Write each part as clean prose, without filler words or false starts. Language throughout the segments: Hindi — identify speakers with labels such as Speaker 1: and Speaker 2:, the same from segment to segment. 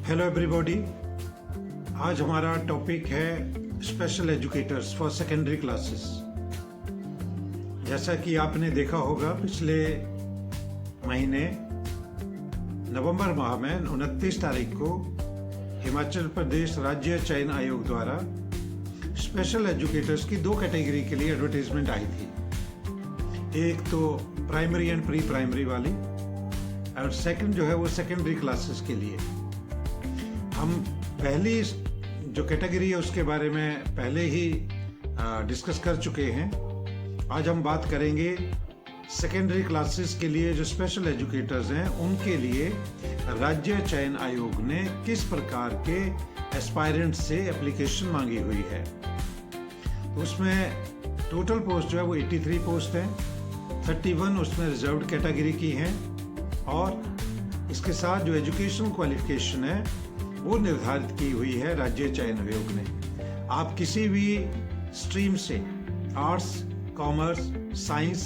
Speaker 1: Hello everybody. आज हमारा टॉपिक है special educators for secondary classes. जैसा कि आपने देखा होगा, पिछले महीने नवंबर माह में 29 तारीख को हिमाचल प्रदेश राज्य चयन आयोग द्वारा स्पेशल एजुकेटर्स की दो कैटेगरी के लिए एडवर्टाइजमेंट आई थी। एक तो प्राइमरी एंड प्री प्राइमरी वाली, और सेकंड जो है वो सेकेंडरी क्लासेस के लिए। हम पहली जो कैटेगरी है उसके बारे में पहले ही डिस्कस कर चुके हैं। आज हम बात करेंगे सेकेंडरी क्लासेस के लिए जो स्पेशल एजुकेटर्स हैं उनके लिए राज्य चयन आयोग ने किस प्रकार के एस्पायरेंट्स से एप्लीकेशन मांगी हुई है। तो उसमें टोटल पोस्ट जो है वो 83 पोस्ट हैं, 31 उसमें रिजर्व्ड कैटेगरी की हैं, और इसके साथ जो एजुकेशन क्वालिफिकेशन है वो निर्धारित की हुई है राज्य चयन आयोग ने। आप किसी भी स्ट्रीम से, आर्ट्स, कॉमर्स, साइंस,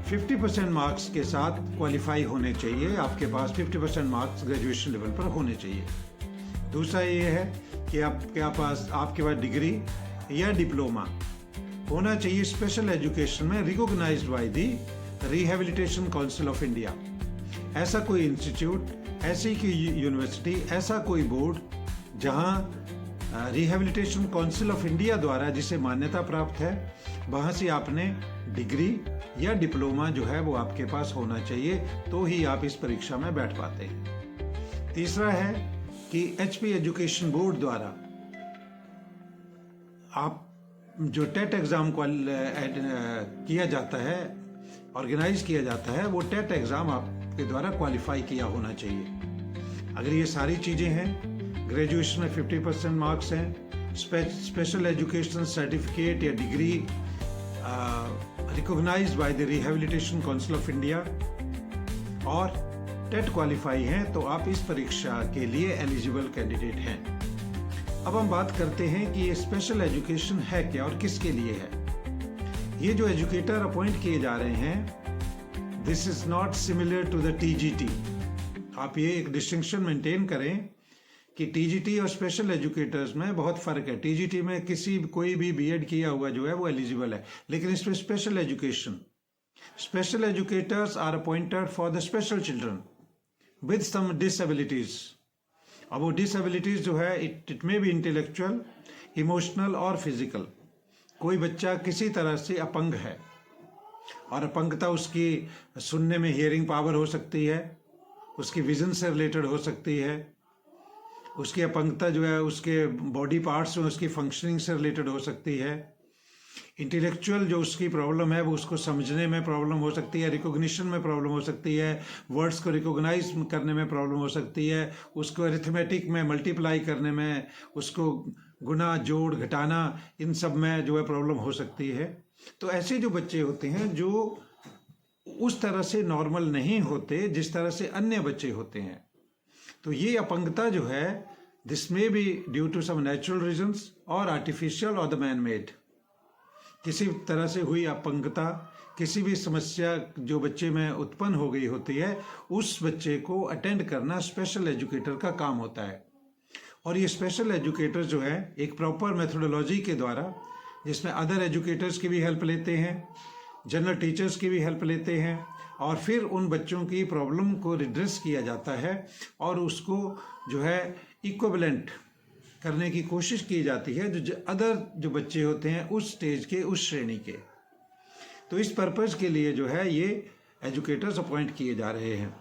Speaker 1: 50% मार्क्स के साथ क्वालिफाई होने चाहिए। आपके पास 50% मार्क्स ग्रेजुएशन लेवल पर होने चाहिए। दूसरा ये है कि आपके पास डिग्री या डिप्लोमा होना चाहिए स्पेशल एजुकेशन में, recognised by the rehabilitation council of India. ऐसा कोई इंस्टीट्यूट, ऐसी की यूनिवर्सिटी, ऐसा कोई बोर्ड जहां रिहेबिलिटेशन काउंसिल ऑफ इंडिया द्वारा जिसे मान्यता प्राप्त है, वहां से आपने डिग्री या डिप्लोमा जो है वो आपके पास होना चाहिए, तो ही आप इस परीक्षा में बैठ पाते हैं। तीसरा है कि एचपी एजुकेशन बोर्ड द्वारा आप जो टेट एग्जाम किया जाता है, ऑर्गेनाइज किया जाता है, वो टेट एग्जाम आपके द्वारा क्वालिफाई किया होना चाहिए। अगर ये सारी चीजें हैं, ग्रेजुएशन में 50% मार्क्स हैं, स्पेशल एजुकेशन सर्टिफिकेट या degree recognised by the rehabilitation council of India, और टेट क्वालिफाई हैं, तो आप इस परीक्षा के लिए एलिजिबल कैंडिडेट हैं। अब हम बात करते हैं कि ये स्पेशल एजुकेशन है क्या और किसके लिए है। ये जो एजुकेटर अपॉइंट किए जा रहे हैं, this is not similar to the TGT. आप ये एक डिस्टिंक्शन मेंटेन करें कि टीजीटी और स्पेशल एजुकेटर्स में बहुत फर्क है। टीजीटी में कोई भी बीएड किया हुआ जो है वो एलिजिबल है, लेकिन इसमें special educators are appointed for the special children with some disabilities. अब वो डिसेबिलिटीज जो है, it may be intellectual, emotional और फिजिकल। कोई बच्चा किसी तरह से अपंग है, और अपंगता उसकी सुनने में हियरिंग पावर हो सकती है, उसकी विजन से रिलेटेड हो सकती है, उसकी अपंगता जो है उसके बॉडी पार्ट्स में उसकी फंक्शनिंग से रिलेटेड हो सकती है। इंटेलेक्चुअल जो उसकी प्रॉब्लम है वो उसको समझने में प्रॉब्लम हो सकती है, रिकॉग्निशन में प्रॉब्लम हो सकती है, वर्ड्स को रिकॉग्नाइज करने में प्रॉब्लम हो सकती है, उसको अरिथमेटिक में मल्टीप्लाई करने में, उसको गुना, जोड़, घटाना, इन सब में जो है प्रॉब्लम हो सकती है। तो ऐसे जो बच्चे होते हैं जो उस तरह से नॉर्मल नहीं होते जिस तरह से अन्य बच्चे होते हैं, तो ये अपंगता जो है, this may be due to some natural reasons और आर्टिफिशियल और द मैन मेड। किसी तरह से हुई अपंगता, किसी भी समस्या जो बच्चे में उत्पन्न हो गई होती है, उस बच्चे को अटेंड करना स्पेशल एजुकेटर का काम होता है। और ये स्पेशल एजुकेटर जो है एक प्रॉपर मेथोडोलॉजी के द्वारा, जिसमें अदर एजुकेटर्स की भी हेल्प लेते हैं, जनरल टीचर्स की भी हेल्प लेते हैं, और फिर उन बच्चों की प्रॉब्लम को रिड्रेस किया जाता है और उसको जो है इक्विवेलेंट करने की कोशिश की जाती है जो अदर जो बच्चे होते हैं उस स्टेज के, उस श्रेणी के। तो इस पर्पज़ के लिए जो है ये एजुकेटर्स अपॉइंट किए जा रहे हैं।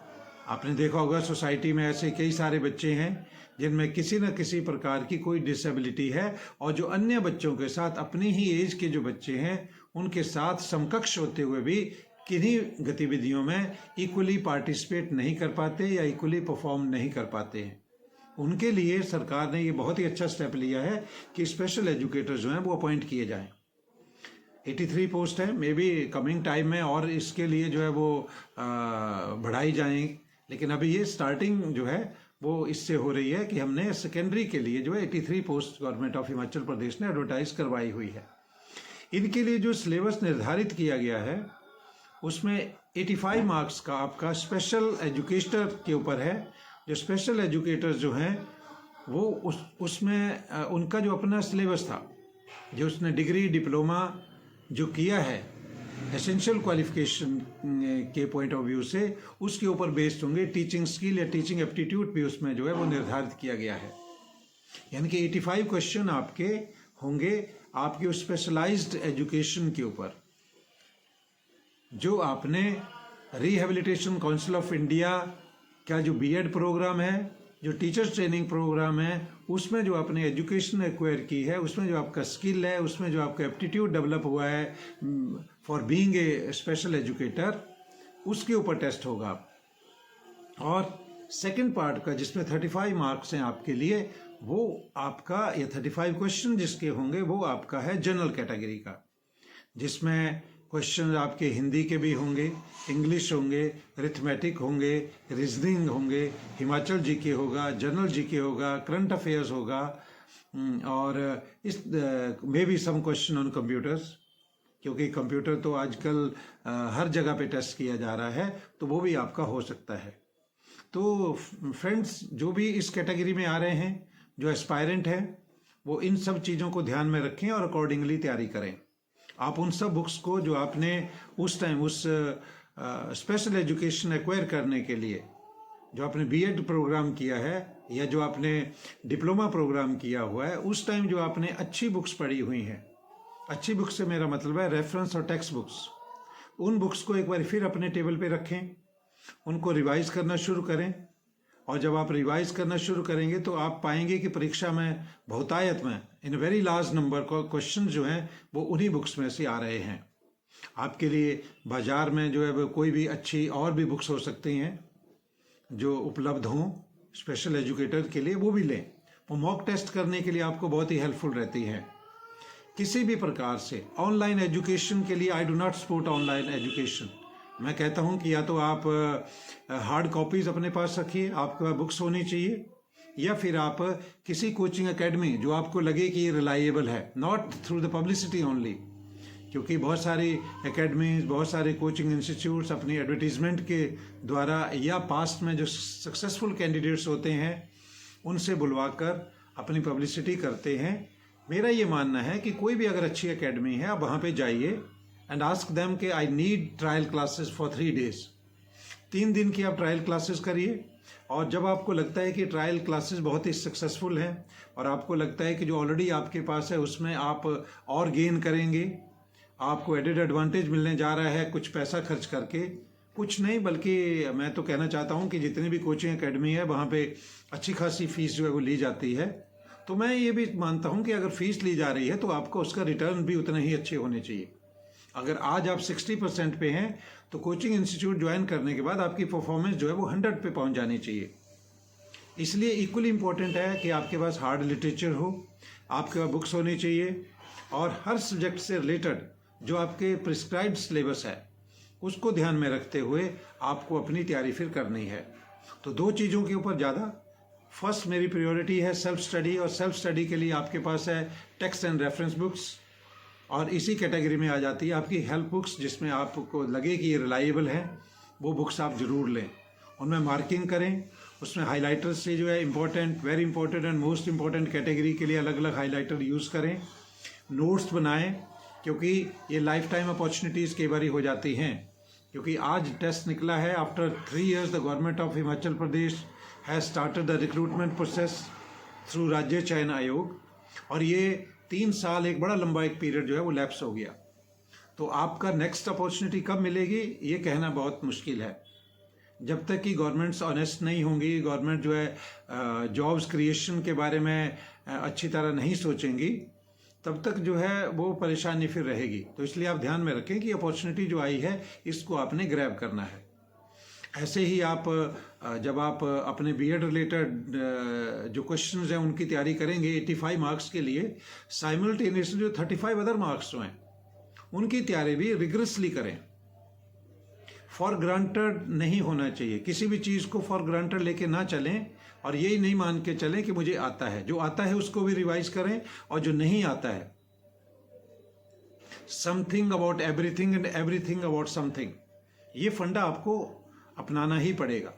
Speaker 1: आपने देखा होगा सोसाइटी में ऐसे कई सारे बच्चे हैं जिनमें किसी न किसी प्रकार की कोई डिसेबिलिटी है, और जो अन्य बच्चों के साथ अपनी ही एज के जो बच्चे हैं उनके साथ समकक्ष होते हुए भी किन्हीं गतिविधियों में इक्वली पार्टिसिपेट नहीं कर पाते या इक्वली परफॉर्म नहीं कर पाते हैं। उनके लिए सरकार ने ये बहुत ही अच्छा स्टेप लिया है कि स्पेशल एजुकेटर जो हैं वो अपॉइंट किए जाएं। 83 पोस्ट है, मे बी कमिंग टाइम में और इसके लिए जो है वो बढ़ाई जाएं, लेकिन अभी ये स्टार्टिंग जो है वो इससे हो रही है कि हमने सेकेंडरी के लिए जो है 83 post government of Himachal Pradesh ने एडवर्टाइज करवाई हुई है। इनके लिए जो सिलेबस निर्धारित किया गया है उसमें 85 मार्क्स का आपका स्पेशल एजुकेटर के ऊपर है, जो स्पेशल एजुकेटर्स जो हैं वो उसमें उनका जो अपना सिलेबस था, जो उसने डिग्री डिप्लोमा जो किया है एसेंशियल क्वालिफिकेशन के पॉइंट ऑफ व्यू से, उसके ऊपर बेस्ड होंगे। टीचिंग स्किल या टीचिंग एप्टीट्यूड भी उसमें जो है वो निर्धारित किया गया है। यानी कि 85 क्वेश्चन आपके होंगे आपकी उस स्पेशलाइज्ड एजुकेशन के ऊपर, जो आपने रिहेबिलिटेशन काउंसिल ऑफ इंडिया का जो बीएड प्रोग्राम है, जो टीचर्स ट्रेनिंग प्रोग्राम है, उसमें जो आपने एजुकेशन एक्वायर की है, उसमें जो आपका स्किल है, उसमें जो आपका एप्टीट्यूड डेवलप हुआ है for being a special educator, उसके ऊपर टेस्ट होगा। और सेकंड पार्ट का जिसमें 35 मार्क्स हैं आपके लिए, वो आपका ये 35 क्वेश्चन जिसके होंगे वो आपका है जनरल कैटेगरी का, जिसमें क्वेश्चन आपके हिंदी के भी होंगे, इंग्लिश होंगे, अरिथमेटिक होंगे, रीजनिंग होंगे, हिमाचल जीके होगा, जनरल जीके होगा, करंट अफेयर्स होगा, और इस may be some question on computers, क्योंकि कंप्यूटर तो आजकल हर जगह पे टेस्ट किया जा रहा है, तो वो भी आपका हो सकता है। तो फ्रेंड्स, जो भी इस कैटेगरी में आ रहे हैं, जो एस्पायरेंट हैं, वो इन सब चीज़ों को ध्यान में रखें और अकॉर्डिंगली तैयारी करें। आप उन सब बुक्स को जो आपने उस टाइम उस स्पेशल एजुकेशन एक्वायर करने के लिए जो आपने बीएड प्रोग्राम किया है या जो आपने डिप्लोमा प्रोग्राम किया हुआ है, उस टाइम जो आपने अच्छी बुक्स पढ़ी हुई हैं, अच्छी बुक्स से मेरा मतलब है रेफरेंस और टेक्स्ट बुक्स, उन बुक्स को एक बार फिर अपने टेबल पे रखें, उनको रिवाइज करना शुरू करें। और जब आप रिवाइज करना शुरू करेंगे तो आप पाएंगे कि परीक्षा में बहुतायत में in very large number question जो हैं वो उन्हीं बुक्स में से आ रहे हैं। आपके लिए बाजार में जो है वो कोई भी अच्छी और भी बुक्स हो सकती हैं जो उपलब्ध हों स्पेशल एजुकेटर के लिए, वो भी लें। वो मॉक टेस्ट करने के लिए आपको बहुत ही हेल्पफुल रहती है। किसी भी प्रकार से ऑनलाइन एजुकेशन के लिए I do not support online education. मैं कहता हूं कि या तो आप हार्ड कॉपीज अपने पास रखिए, आपके पास बुक्स होनी चाहिए, या फिर आप किसी कोचिंग एकेडमी जो आपको लगे कि ये रिलायबल है, not through the publicity only, क्योंकि बहुत सारी एकेडमीज, बहुत सारे कोचिंग इंस्टीट्यूट्स अपनी एडवर्टीजमेंट के द्वारा या पास्ट में जो सक्सेसफुल कैंडिडेट्स होते हैं उनसे बुलवाकर अपनी पब्लिसिटी करते हैं। मेरा ये मानना है कि कोई भी अगर अच्छी एकेडमी है, आप वहाँ पे जाइए एंड आस्क देम कि I need trial classes for 3 days। 3 दिन की आप ट्रायल क्लासेस करिए, और जब आपको लगता है कि ट्रायल क्लासेस बहुत ही सक्सेसफुल हैं और आपको लगता है कि जो ऑलरेडी आपके पास है उसमें आप और गेन करेंगे, आपको एडेड एडवांटेज मिलने जा रहा है कुछ पैसा खर्च करके, कुछ नहीं बल्कि मैं तो कहना चाहता हूँ कि जितनी भी कोचिंग एकेडमी है वहाँ पे अच्छी खासी फीस जो है वो ली जाती है। तो मैं ये भी मानता हूँ कि अगर फीस ली जा रही है तो आपको उसका रिटर्न भी उतना ही अच्छे होने चाहिए। अगर आज आप 60% पे हैं तो कोचिंग इंस्टीट्यूट ज्वाइन करने के बाद आपकी परफॉर्मेंस जो है वो 100 पे पहुंच जानी चाहिए। इसलिए इक्वली इम्पोर्टेंट है कि आपके पास हार्ड लिटरेचर हो, आपके पास बुक्स होनी चाहिए, और हर सब्जेक्ट से रिलेटेड जो आपके प्रिस्क्राइब्ड सिलेबस है उसको ध्यान में रखते हुए आपको अपनी तैयारी फिर करनी है। तो 2 चीज़ों के ऊपर ज़्यादा, फर्स्ट मेरी प्रायोरिटी है सेल्फ स्टडी, और सेल्फ स्टडी के लिए आपके पास है टेक्स्ट एंड रेफरेंस बुक्स, और इसी कैटेगरी में आ जाती है आपकी हेल्प बुक्स, जिसमें आपको लगे कि ये रिलायबल है, वो बुक्स आप ज़रूर लें। उनमें मार्किंग करें, उसमें हाइलाइटर से जो है important, very important and most important category के लिए अलग अलग हाइलाइटर यूज़ करें, नोट्स बनाएं, क्योंकि ये लाइफ टाइम अपॉर्चुनिटीज़ कई बार हो जाती हैं। क्योंकि आज टेस्ट निकला है, after 3 years the government of Himachal Pradesh has started the recruitment process through राज्य चयन आयोग, और ये 3 साल एक बड़ा लंबा एक पीरियड जो है वो लैप्स हो गया। तो आपका नेक्स्ट अपॉर्चुनिटी कब मिलेगी ये कहना बहुत मुश्किल है। जब तक कि गवर्नमेंट्स ऑनेस्ट नहीं होंगी, गवर्नमेंट जो है जॉब्स क्रिएशन के बारे में अच्छी तरह नहीं सोचेंगी, तब तक जो है वो परेशानी फिर रहेगी। तो इसलिए आप ध्यान में रखें कि अपॉर्चुनिटी जो आई है इसको आपने ग्रैब करना है। ऐसे ही आप जब आप अपने बीएड रिलेटेड जो क्वेश्चंस हैं उनकी तैयारी करेंगे 85 मार्क्स के लिए, साइमल्टेनियसली जो 35 अदर मार्क्स जो हैं उनकी तैयारी भी रिगरसली करें। फॉर ग्रांटेड नहीं होना चाहिए, किसी भी चीज़ को फॉर ग्रांटेड लेके ना चलें, और यही नहीं मान के चलें कि मुझे आता है। जो आता है उसको भी रिवाइज करें, और जो नहीं आता है, something about everything and everything about something, ये फंडा आपको अपनाना ही पड़ेगा।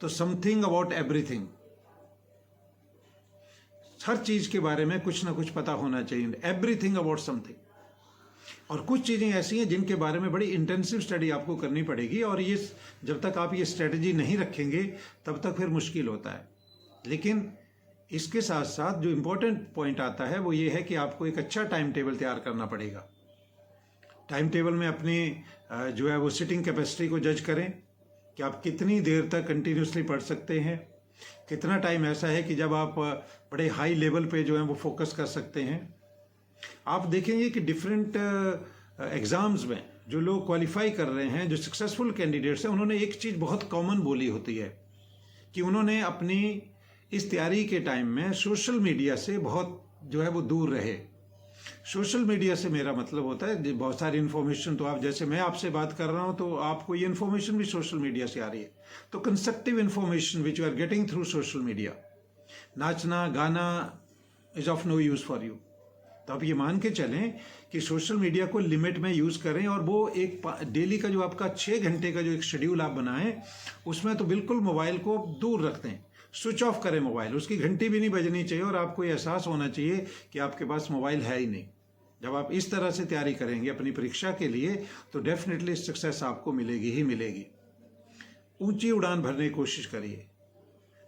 Speaker 1: तो समथिंग अबाउट एवरीथिंग, हर चीज के बारे में कुछ ना कुछ पता होना चाहिए, एवरीथिंग अबाउट समथिंग। और कुछ चीजें ऐसी हैं जिनके बारे में बड़ी इंटेंसिव स्टडी आपको करनी पड़ेगी, और ये जब तक आप ये स्ट्रेटजी नहीं रखेंगे तब तक फिर मुश्किल होता है। लेकिन इसके साथ साथ जो इम्पोर्टेंट पॉइंट आता है वो ये है कि आपको एक अच्छा टाइम टेबल तैयार करना पड़ेगा। टाइम टेबल में अपनी जो है वो सिटिंग कैपेसिटी को जज करें कि आप कितनी देर तक कंटिन्यूसली पढ़ सकते हैं, कितना टाइम ऐसा है कि जब आप बड़े हाई लेवल पे जो है वो फोकस कर सकते हैं। आप देखेंगे कि डिफरेंट एग्ज़ाम्स में जो लोग क्वालिफाई कर रहे हैं, जो सक्सेसफुल कैंडिडेट्स हैं, उन्होंने एक चीज़ बहुत कॉमन बोली होती है कि उन्होंने अपनी इस तैयारी के टाइम में सोशल मीडिया से बहुत जो है वो दूर रहे। सोशल मीडिया से मेरा मतलब होता है बहुत सारी इन्फॉर्मेशन, तो आप जैसे मैं आपसे बात कर रहा हूँ तो आपको ये इन्फॉर्मेशन भी सोशल मीडिया से आ रही है, तो constructive information which you are getting through social media, नाचना गाना is of no use for you. तो आप ये मान के चलें कि सोशल मीडिया को लिमिट में यूज़ करें, और वो एक डेली का जो आपका 6 घंटे का जो एक शेड्यूल आप बनाएं, उसमें तो बिल्कुल मोबाइल को दूर रख दें, स्विच ऑफ करें मोबाइल, उसकी घंटी भी नहीं बजनी चाहिए, और आपको ये एहसास होना चाहिए कि आपके पास मोबाइल है ही नहीं। जब आप इस तरह से तैयारी करेंगे अपनी परीक्षा के लिए तो डेफिनेटली सक्सेस आपको मिलेगी ही मिलेगी। ऊंची उड़ान भरने की कोशिश करिए,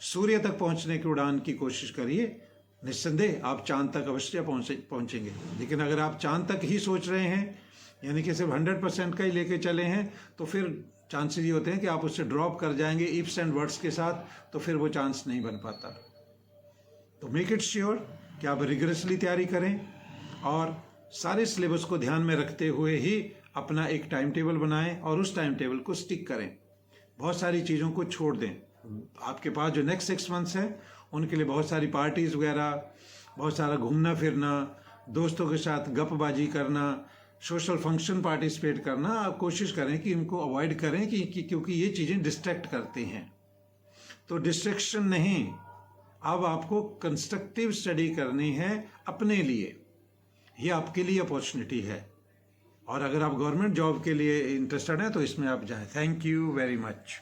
Speaker 1: सूर्य तक पहुंचने की उड़ान की कोशिश करिए, निस्संदेह आप चांद तक अवश्य पहुंचेंगे। लेकिन अगर आप चांद तक ही सोच रहे हैं, यानी कि सिर्फ 100% का ही लेके चले हैं, तो फिर चांसेस ये होते हैं कि आप उससे ड्रॉप कर जाएंगे इफ्स एंड वर्ड्स के साथ, तो फिर वो चांस नहीं बन पाता। तो मेक इट श्योर कि आप रिगरसली तैयारी करें, और सारे सिलेबस को ध्यान में रखते हुए ही अपना एक टाइम टेबल बनाएं, और उस टाइम टेबल को स्टिक करें। बहुत सारी चीज़ों को छोड़ दें। आपके पास जो नेक्स्ट 6 मंथ्स है उनके लिए बहुत सारी पार्टीज़ वगैरह, बहुत सारा घूमना फिरना, दोस्तों के साथ गपबाजी करना, सोशल फंक्शन पार्टिसिपेट करना, आप कोशिश करें कि इनको अवॉइड करें क्योंकि ये चीज़ें डिस्ट्रैक्ट करती हैं। तो डिस्ट्रैक्शन नहीं, अब आपको कंस्ट्रक्टिव स्टडी करनी है अपने लिए, ये आपके लिए अपॉर्चुनिटी है। और अगर आप गवर्नमेंट जॉब के लिए इंटरेस्टेड हैं तो इसमें आप जाएं। Thank you very much.